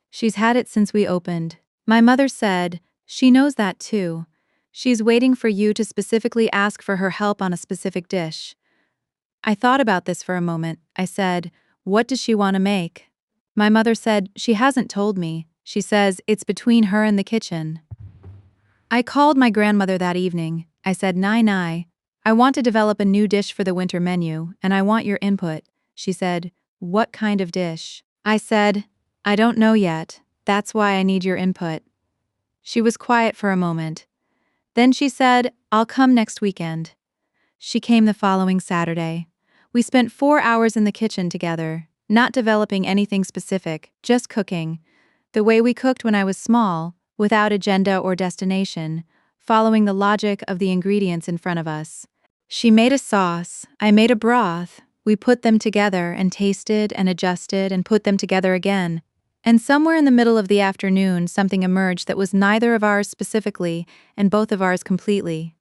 She's had it since we opened." My mother said, "She knows that too. She's waiting for you to specifically ask for her help on a specific dish." I thought about this for a moment. I said, "What does she want to make?" My mother said, "She hasn't told me. She says it's between her and the kitchen." I called my grandmother that evening. I said, "Nai, I want to develop a new dish for the winter menu, and I want your input." She said, "What kind of dish?" I said, "I don't know yet. That's why I need your input." She was quiet for a moment. Then she said, "I'll come next weekend." She came the following Saturday. We spent 4 hours in the kitchen together, not developing anything specific, just cooking, the way we cooked when I was small, without agenda or destination, following the logic of the ingredients in front of us. She made a sauce, I made a broth, we put them together and tasted and adjusted and put them together again. And somewhere in the middle of the afternoon, something emerged that was neither of ours specifically and both of ours completely.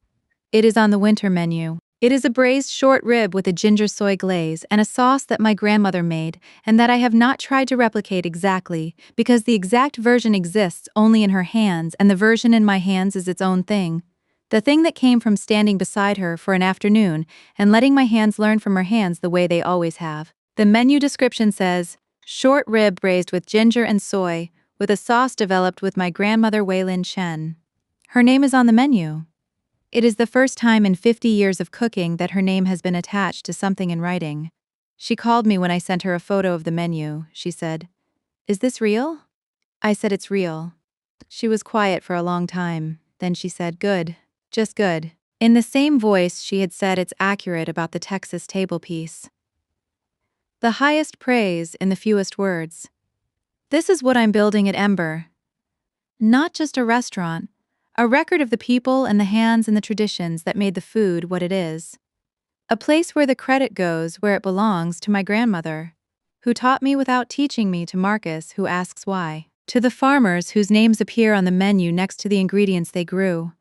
It is on the winter menu. It is a braised short rib with a ginger soy glaze and a sauce that my grandmother made and that I have not tried to replicate exactly because the exact version exists only in her hands and the version in my hands is its own thing. The thing that came from standing beside her for an afternoon and letting my hands learn from her hands the way they always have. The menu description says, "Short rib braised with ginger and soy, with a sauce developed with my grandmother Chen." Her name is on the menu. It is the first time in 50 years of cooking that her name has been attached to something in writing. She called me when I sent her a photo of the menu. She said, "Is this real?" I said, "It's real." She was quiet for a long time. Then she said, "Good. Just good." In the same voice she had said it's accurate about the Texas table piece. The highest praise in the fewest words. This is what I'm building at Ember. Not just a restaurant, a record of the people and the hands and the traditions that made the food what it is. A place where the credit goes where it belongs to my grandmother, who taught me without teaching me, to Marcus, who asks why, to the farmers whose names appear on the menu next to the ingredients they grew,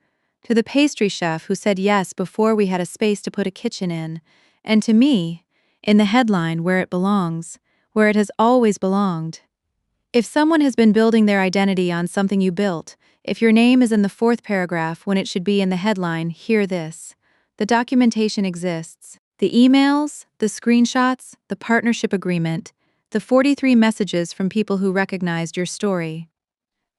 to the pastry chef who said yes before we had a space to put a kitchen in, and to me, in the headline where it belongs, where it has always belonged. If someone has been building their identity on something you built, if your name is in the fourth paragraph when it should be in the headline, hear this. The documentation exists. The emails, the screenshots, the partnership agreement, the 43 messages from people who recognized your story.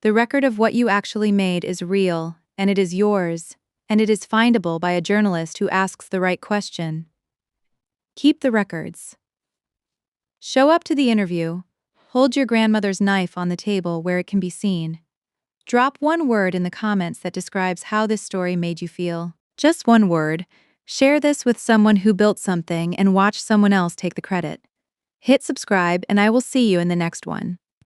The record of what you actually made is real, and it is yours, and it is findable by a journalist who asks the right question. Keep the records. Show up to the interview. Hold your grandmother's knife on the table where it can be seen. Drop one word in the comments that describes how this story made you feel. Just one word. Share this with someone who built something and watch someone else take the credit. Hit subscribe, and I will see you in the next one.